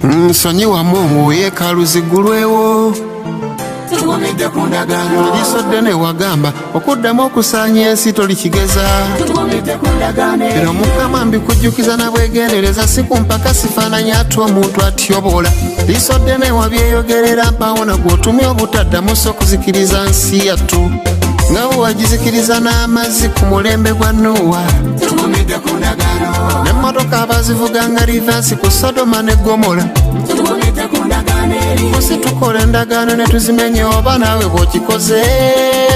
Nsonyiwa Mungu yeekaalu ziggulwewo. Tugumidde ku ndagaano. Erisodde ne wagamba okuddamu okusaanya ensi tolikigeza. Tugumidde ku ndagaano. Era Mukama mbikujjukiza na bwegendereza, si ku mpaka sifaananya ate omuntu atyobola. Lisodde ne wabyeyogerera mpaawo nagwe otumye obutaddamu so okuzikiriza nsi yattu. Nga bwe wagizikiriza n'amazzi ku mulembe gwa Nuuwa. Tugumidde ku ndagaano. N'emmotoka abazivuga nga livansi ku Sodoma ne Gomora. Tugumidde ku ndagaano eri. Musi tukola endagaano ne tuzimenye oba naawe bw'okikoze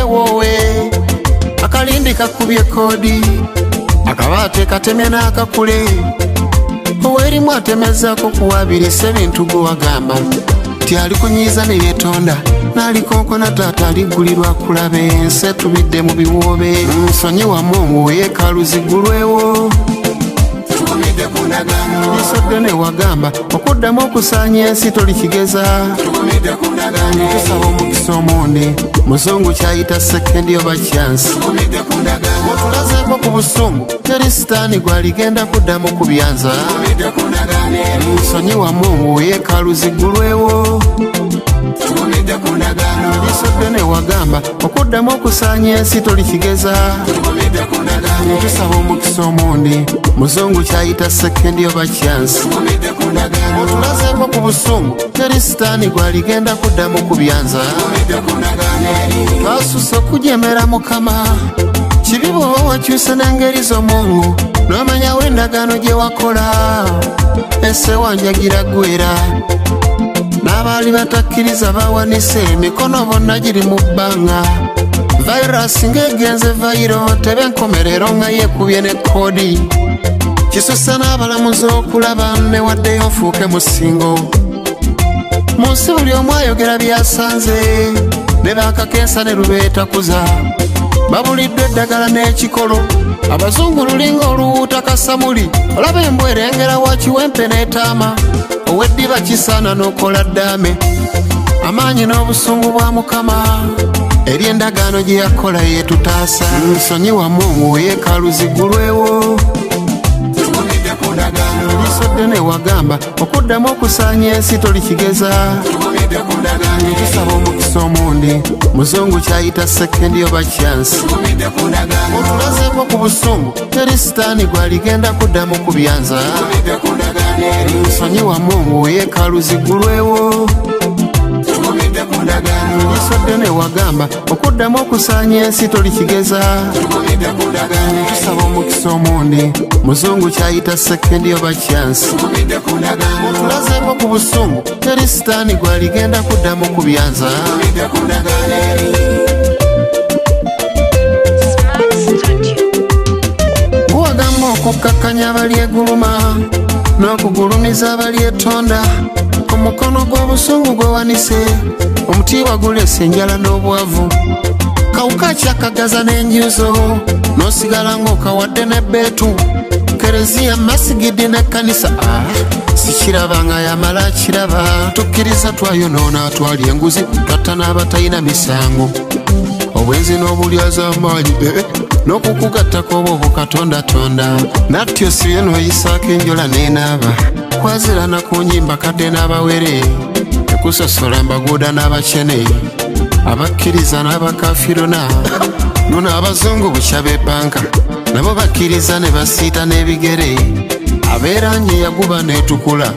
woowe. Akalindi kakubye koodi, akabaate katemye n'akakule. Ow'erimu atemezzaako kuwaabirisa ebintu gwe wagamba nti alikunyiiza ne yeetonda, n'alikonkona taata aliggulirwa kulaba ensi etubidde mu biwoobe. Nsonyiwa Mungu yeekaalu ziggulwewo. Tugumidde ku ndagaano. Lisodde ne wagamba okuddamu okusaanya ensi tolikigeza. Tugumidde ku ndagaano. Tusaba omukisa omundi Muzungu kyayita sekendi oba chance. Tugumidde ku ndagaano. Otulazeeko ku busungu teri sitaani gwaligenda kuddamu kubyanza. Tugumidde ku ndagaano eri. Nsonyiwa Mungu yeekaalu ziggulwewo. Tugumidde ku ndagaano. Lisodde ne wagamba okuddamu okusaanya ensi tolikigeza. Tugumidde ku ndagaano. Tusaba omukisa omundi Muzungu kyayita sekendi oba chance. Tugumidde ku ndagaano. Otulazeeko ku busungu teri sitaani gwaligenda kuddamu kubyanza. Tugumidde ku ndagaano eri. Twasusse okujemera Mukama, kibi bw'oba wakyuse n'engeri z'Omungu n'omanyawo endagaano gye wakola. Ese wanjagira ggwera, n'abaali batakkiriza bawanise emikono bonna giri mu bbanga. Vayirasi ng'egenze vayiro tebe enkomerero nga yeekubye ne koodi. Kisusse n'abalamuzi okulaba newaddeyo nfuuke musingo. Mu nsi buli omu ayogera byasanze, ne baakakensa ne lubeetakuza. Babuliddwa eddagala n'ekikolo, abazungu lulinga oluwuuta kasamuli. Olaba embwa erengera wa kiwempe n'etaama, ow'eddiba kisaana n'okola ddaame. Amaanyi n'obusungu bwa Mukama eri endagaano gye yakola yeetutaasa. Nsonyiwa Mungu yeekaalu ziggulwewo. Tugumidde ku ndagaano. Lisodde ne wagamba okuddamu okusaanya ensi tolikigeza. Tugumidde ku ndagaano. Tusaba omukisa omundi Muzungu kyayita sekendi oba chance. Tugumidde ku ndagaano. Otulazeeko ku busungu teri sitaani gwaligenda kuddamu kubyanza. Tugumidde ku ndagaano eri. Nsonyiwa Mungu yeekaalu ziggulwewo. Tugumidde ku ndagaano. Lisodde ne wagamba okuddamu okusaanya ensi tolikigeza. Tugumidde ku ndagaano. Tusaba omukisa omundi Muzungu kyayita sekendi oba chance. Tugumidde ku ndagaano. Otulazeeko ku busungu teri sitaani gwaligenda kuddamu kubyanza. Tugumidde ku ndagaano eri. Guwagamba okukkakkanya abalyeguluma n'okugulumiza abalyetonda. Omukono gw'obusungu gwe wanise, omutiibwa gulese enjala n'obwavu. Kawuka kyakagaza n'enjuzo, n'osigala ng'okawadde n'ebbeetu. Kereziya, masigidi n'ekkanisa, sikiraba nga yamala kiraba. Tukkiriza twayonoona atwali enguzi, twatta n'abatalina misango. Obwenzi n'obulyaza amaanyi n'okukugattako oba obukatondatonda. Natyo siye n'oyisaako enjola n'enaaba, kwazirana ku nnyimba kadde n'abawere, ekusosola mbaguuda n'abakene, abakkiriza n'abakafirona. Nuno abazungu bukya b'ebbanka nabo bakkiriza ne basiita n'ebigere. Abeerangi yaguba n'etukula,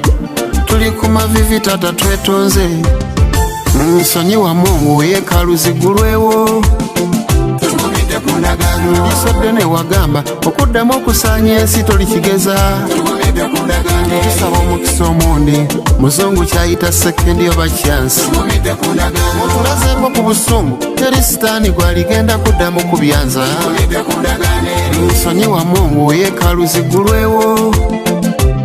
tuli ku mavivi tata twetonze. Nsonyiwa Mungu yeekaalu ziggulwewo. Tugumidde ku ndagaano. Lisodde ne wagamba okuddamu okusaanya ensi tolikigeza. Tugumidde ku ndagaano. Tusaba omukisa omundi Muzungu kyayita sekendi oba chance. Tugumidde ku ndagaano. Otulazeeko ku busungu teri sitaani gwaligenda kuddamu kubyanza. Tugumidde ku ndagaano eri. Nsonyiwa Mungu yeekaalu ziggulwewo.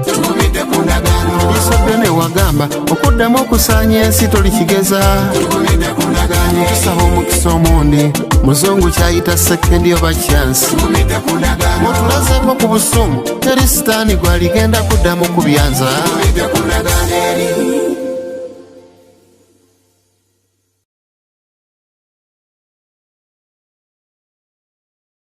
Tugumidde ku ndagaano. Lisodde ne wagamba okuddamu okusaanya ensi tolikigeza. Tugumidde ku ndagaano. Tusaba omukisa omundi Muzungu kyayita sekendi oba chance. Tugumidde ku ndagaano. Otulazeeko ku busungu teri sitaani gwaligenda kuddamu kubyanza. Tugumidde ku ndagaano eri.